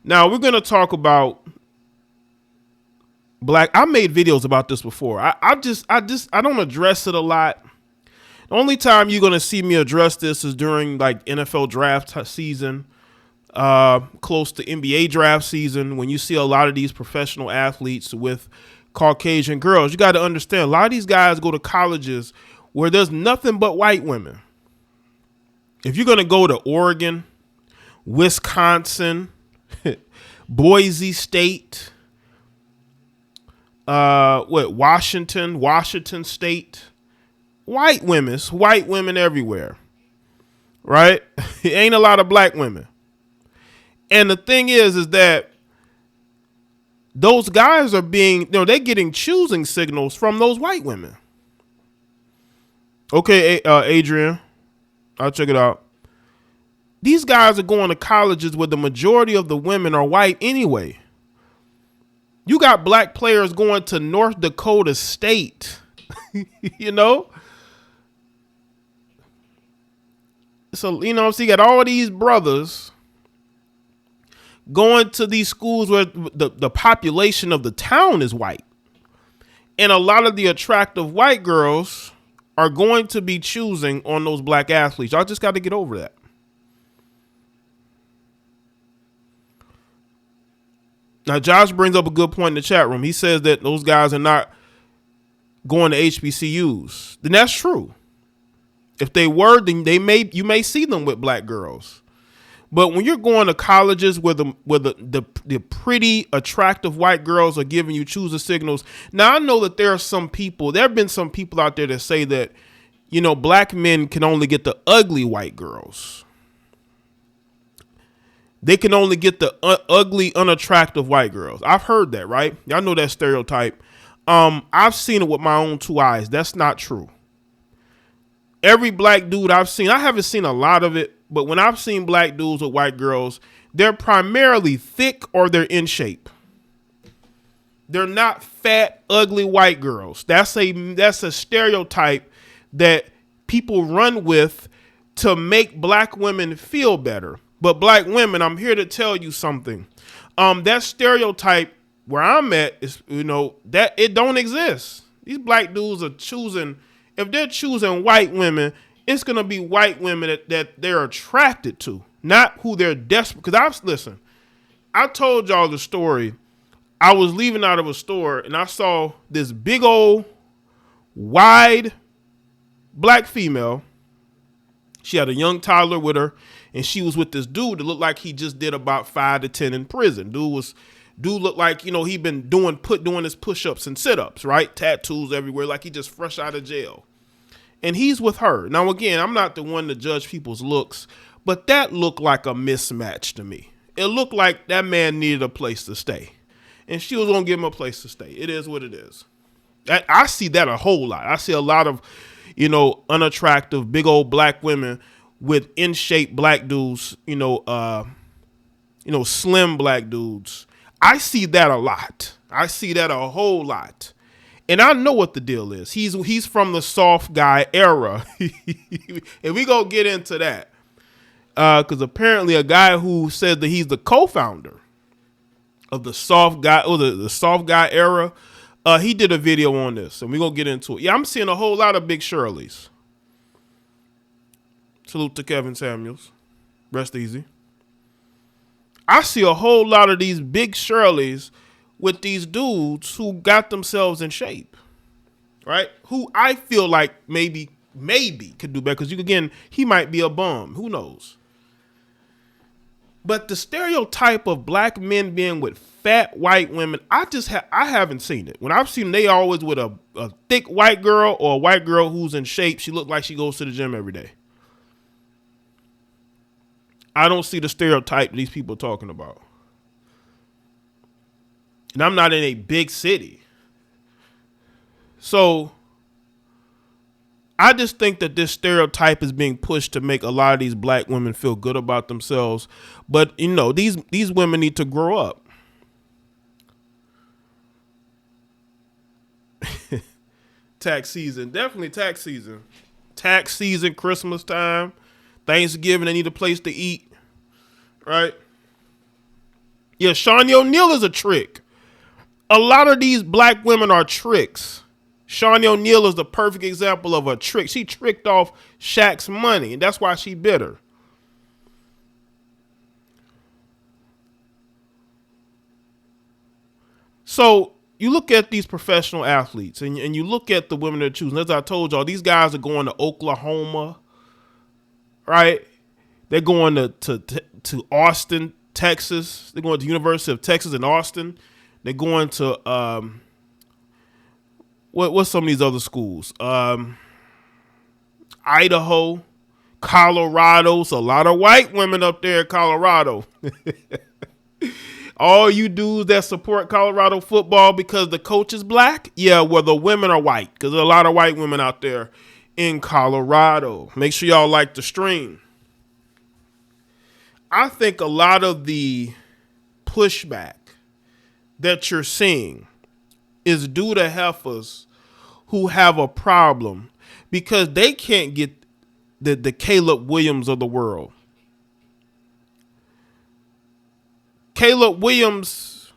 Now we're gonna talk about black. I made videos about this before. I don't address it a lot. The only time you're gonna see me address this is during like NFL draft season, close to NBA draft season, when you see a lot of these professional athletes with Caucasian girls. You got to understand, a lot of these guys go to colleges where there's nothing but white women. If you're gonna go to Oregon, Wisconsin, Boise State, Washington State, white women, it's white women everywhere, right? It ain't a lot of black women. And the thing is that those guys are being, they're getting choosing signals from those white women. Okay, Adrian, I'll check it out. These guys are going to colleges where the majority of the women are white anyway. You got black players going to North Dakota State, you know? So, so you got all these brothers going to these schools where the population of the town is white. And a lot of the attractive white girls are going to be choosing on those black athletes. Y'all just got to get over that. Now, Josh brings up a good point in the chat room. He says that those guys are not going to HBCUs. Then that's true. If they were, then you may see them with black girls. But when you're going to colleges where the pretty, attractive white girls are giving you choosing signals. Now, I know that there have been some people out there that say that, black men can only get the ugly white girls. They can only get the ugly, unattractive white girls. I've heard that, right? Y'all know that stereotype. I've seen it with my own two eyes. That's not true. Every black dude I've seen, I haven't seen a lot of it, but when I've seen black dudes with white girls, they're primarily thick or they're in shape. They're not fat, ugly white girls. That's a stereotype that people run with to make black women feel better. But black women, I'm here to tell you something. That stereotype where I'm at is, that it don't exist. These black dudes are choosing, if they're choosing white women, it's going to be white women that they're attracted to, not who they're desperate. Because I told y'all the story. I was leaving out of a store and I saw this big old wide black female. She had a young toddler with her, and she was with this dude that looked like he just did about 5 to 10 in prison. Dude looked like, he'd been doing his push-ups and sit-ups, right? Tattoos everywhere, like he just fresh out of jail. And he's with her. Now, again, I'm not the one to judge people's looks, but that looked like a mismatch to me. It looked like that man needed a place to stay, and she was going to give him a place to stay. It is what it is. I see that a whole lot. I see a lot of, unattractive, big old black women with in shape black dudes, slim black dudes. I see that a lot. I see that a whole lot. And I know what the deal is. He's from the soft guy era. And we gonna get into that. Because apparently a guy who said that he's the co-founder of the soft guy or the soft guy era, he did a video on this, and we're gonna get into it. Yeah, I'm seeing a whole lot of big Shirleys. Salute to Kevin Samuels. Rest easy. I see a whole lot of these big Shirleys with these dudes who got themselves in shape, right? Who I feel like maybe could do better, because he might be a bum. Who knows? But the stereotype of black men being with fat white women, I haven't seen it. When I've seen them, they always with a thick white girl or a white girl who's in shape. She look like she goes to the gym every day. I don't see the stereotype these people are talking about. And I'm not in a big city. So I just think that this stereotype is being pushed to make a lot of these black women feel good about themselves. But, these women need to grow up. Tax season. Definitely tax season. Tax season, Christmas time, Thanksgiving, they need a place to eat. Right? Yeah, Shawnee O'Neal is a trick. A lot of these black women are tricks. Shawnee O'Neal is the perfect example of a trick. She tricked off Shaq's money, and that's why she bitter. So you look at these professional athletes, and you look at the women they're choosing. As I told y'all, these guys are going to Oklahoma, right? They're going to Austin, Texas. They're going to the University of Texas in Austin. They're going to what's some of these other schools? Idaho, Colorado. So a lot of white women up there in Colorado. All you dudes that support Colorado football because the coach is black, yeah, well, the women are white because there's a lot of white women out there in Colorado. Make sure y'all like the stream. I think a lot of the pushback that you're seeing is due to heifers who have a problem because they can't get the Caleb Williams of the world. Caleb Williams'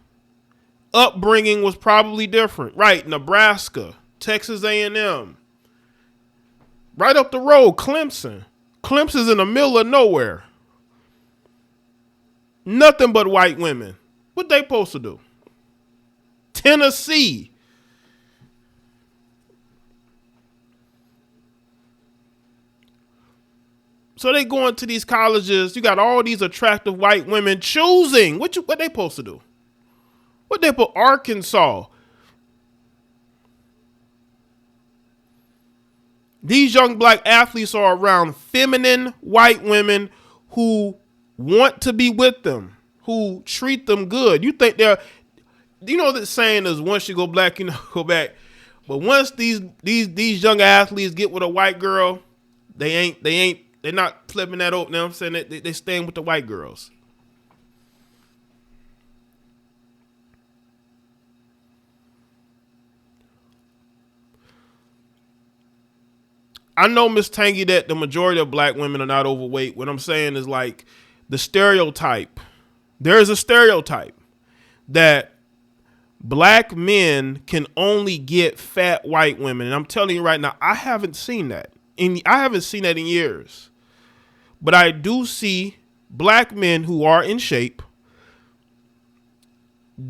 upbringing was probably different. Right, Nebraska, Texas A&M. Right up the road, Clemson. Clemson's in the middle of nowhere. Nothing but white women. What they supposed to do? Tennessee. So they going to these colleges. You got all these attractive white women choosing. What they supposed to do? What they put? Arkansas. These young black athletes are around feminine white women who want to be with them, who treat them good. You think they're, you know, that saying is once you go black, you know, go back. But once these young athletes get with a white girl, they're not flipping that open. You know what I'm saying? They staying with the white girls. I know, Miss Tangy, that the majority of black women are not overweight. What I'm saying is like the stereotype. There is a stereotype that black men can only get fat white women. And I'm telling you right now, I haven't seen that. I haven't seen that in years. But I do see black men who are in shape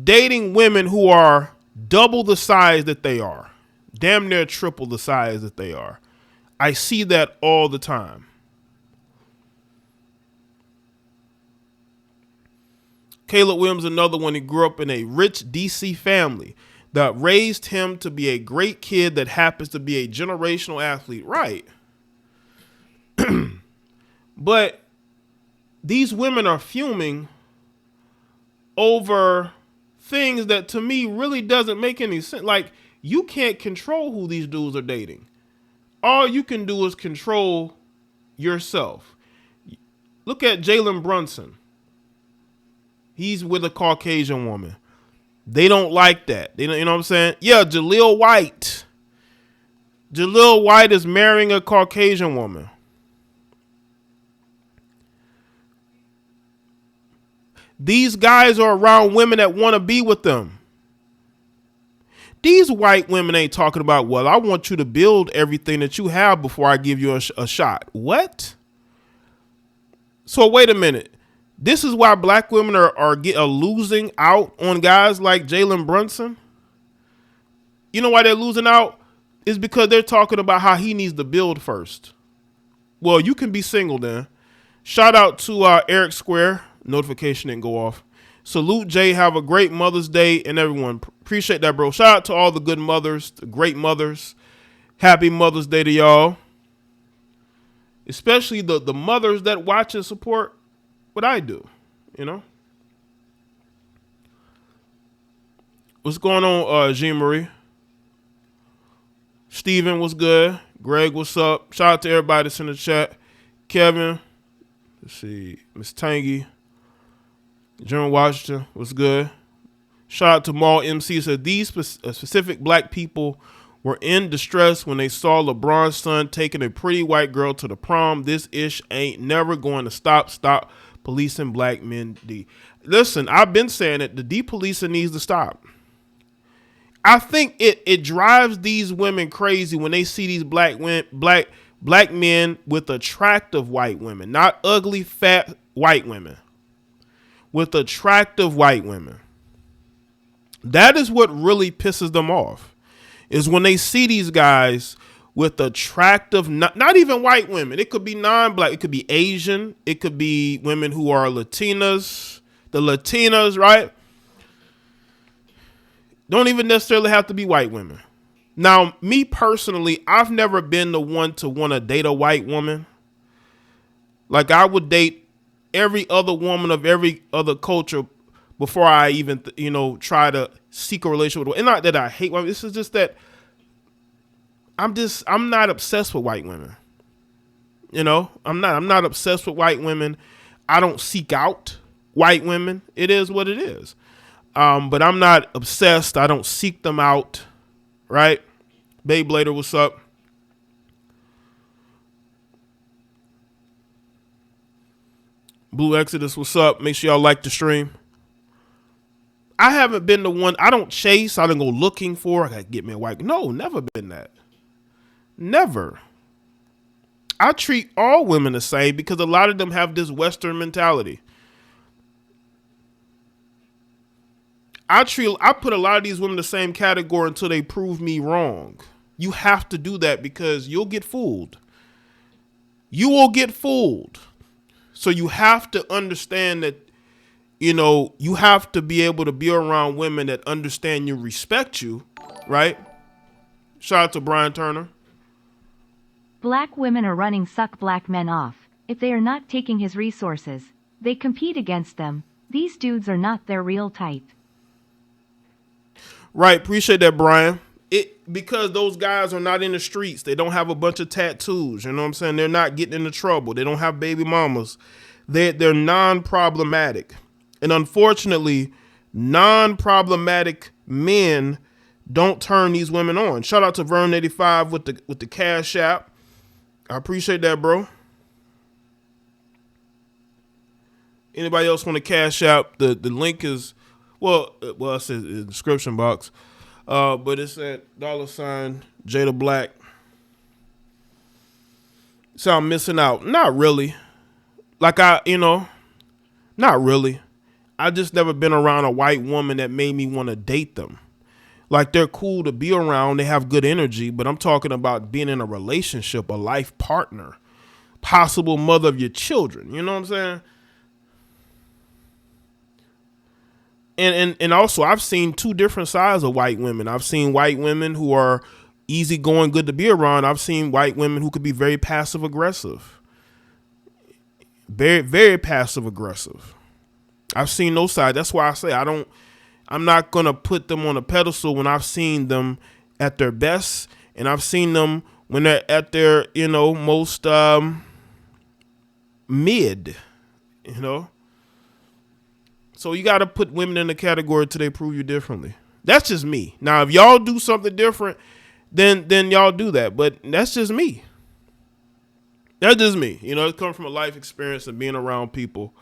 dating women who are double the size that they are. Damn near triple the size that they are. I see that all the time. Caleb Williams, another one. He grew up in a rich DC family that raised him to be a great kid that happens to be a generational athlete. Right. But these women are fuming over things that to me really doesn't make any sense. Like, you can't control who these dudes are dating. All you can do is control yourself. Look at Jalen Brunson. He's with a Caucasian woman. They don't like that. They don't, you know what I'm saying? Yeah, Jaleel White. Jaleel White is marrying a Caucasian woman. These guys are around women that want to be with them. These white women ain't talking about, well, I want you to build everything that you have before I give you a shot. What? So wait a minute. This is why black women are losing out on guys like Jalen Brunson. You know why they're losing out? It's because they're talking about how he needs to build first. Well, you can be single then. Shout out to Eric Square. Notification didn't go off. Salute, Jay. Have a great Mother's Day, and everyone. Appreciate that, bro. Shout out to all the good mothers, the great mothers. Happy Mother's Day to y'all. Especially the mothers that watch and support what I do, you know? What's going on, Jean-Marie? Steven, what's good? Greg, what's up? Shout out to everybody that's in the chat. Kevin, let's see, Miss Tangy. Jeremy Washington, what's good? Shout out to Maul MC. Said these specific black people were in distress when they saw LeBron's son taking a pretty white girl to the prom. This ish ain't never going to stop. policing black men. Listen, I've been saying it. The depolicing needs to stop. I think it drives these women crazy when they see these black men with attractive white women, not ugly, fat white women, with attractive white women. That is what really pisses them off, is when they see these guys with attractive, not even white women. It could be non-black. It could be Asian. It could be women who are Latinas. The Latinas, right? Don't even necessarily have to be white women. Now, me personally, I've never been the one to want to date a white woman. Like, I would date every other woman of every other culture before I even, try to seek a relationship with her. And not that I hate women. This is just that I'm not obsessed with white women. I'm not obsessed with white women. I don't seek out white women. It is what it is. But I'm not obsessed. I don't seek them out. Right? Babe Later, what's up? Blue Exodus, what's up? Make sure y'all like the stream. I haven't been the one. I don't chase. I don't go looking for. I gotta get me a white. No, never been that. Never. I treat all women the same because a lot of them have this Western mentality. I put a lot of these women in the same category until they prove me wrong. You have to do that because you'll get fooled. You will get fooled. So you have to understand that, you have to be able to be around women that understand you, respect you, right? Shout out to Brian Turner. Black women are running suck black men off. If they are not taking his resources, they compete against them. These dudes are not their real type. Right. Appreciate that, Brian. Because those guys are not in the streets. They don't have a bunch of tattoos. You know what I'm saying? They're not getting into trouble. They don't have baby mamas. They're non-problematic. And unfortunately, non-problematic men don't turn these women on. Shout out to Vern85 with the Cash App. I appreciate that, bro. Anybody else want to Cash App? The link is, it's in the description box. But it's at $ Jada Black. So I'm missing out. Not really. Not really. I just never been around a white woman that made me want to date them. Like, they're cool to be around. They have good energy, but I'm talking about being in a relationship, a life partner, possible mother of your children. You know what I'm saying? And also, I've seen two different sides of white women. I've seen white women who are easygoing, good to be around. I've seen white women who could be very passive aggressive. Very, very passive aggressive. I've seen those sides. That's why I say I'm not going to put them on a pedestal when I've seen them at their best. And I've seen them when they're at their, most mid, So you got to put women in the category till they prove you differently. That's just me. Now, if y'all do something different, then y'all do that. But that's just me. That's just me. It comes from a life experience and being around people.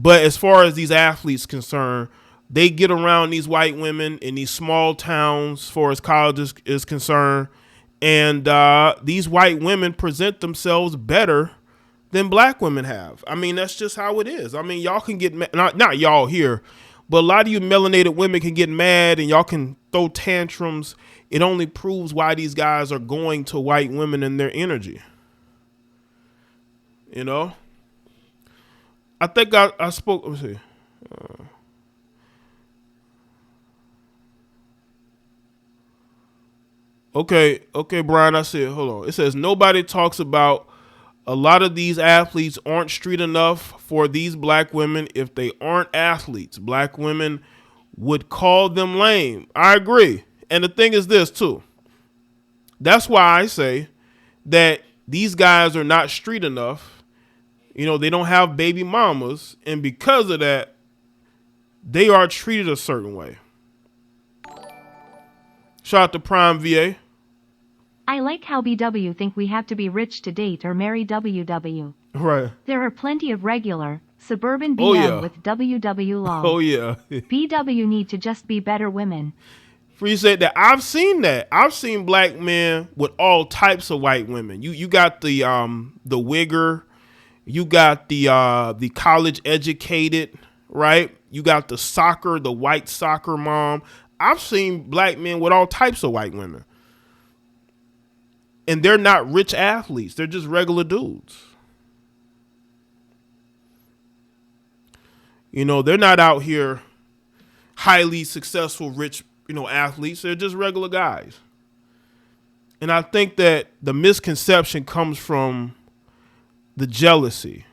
But as far as these athletes concerned, they get around these white women in these small towns as far as college is concerned. And these white women present themselves better than black women have. I mean, that's just how it is. I mean, y'all can get not y'all here, but a lot of you melanated women can get mad and y'all can throw tantrums. It only proves why these guys are going to white women and their energy. I think I spoke. Let me see. Okay, Brian, I see it. Hold on. It says nobody talks about a lot of these athletes aren't street enough for these black women. If they aren't athletes, black women would call them lame. I agree. And the thing is this too. That's why I say that these guys are not street enough. They don't have baby mamas. And because of that, they are treated a certain way. Shout out to Prime VA. I like how BW think we have to be rich to date or marry WW. Right. There are plenty of regular, suburban Oh BM yeah. with WW lol. Oh yeah. BW need to just be better women. Free said that I've seen that. I've seen black men with all types of white women. You got the wigger, you got the college educated, right? You got the white soccer mom. I've seen black men with all types of white women. And they're not rich athletes. They're just regular dudes. You know, they're not out here highly successful, rich, athletes. They're just regular guys. And I think that the misconception comes from the jealousy,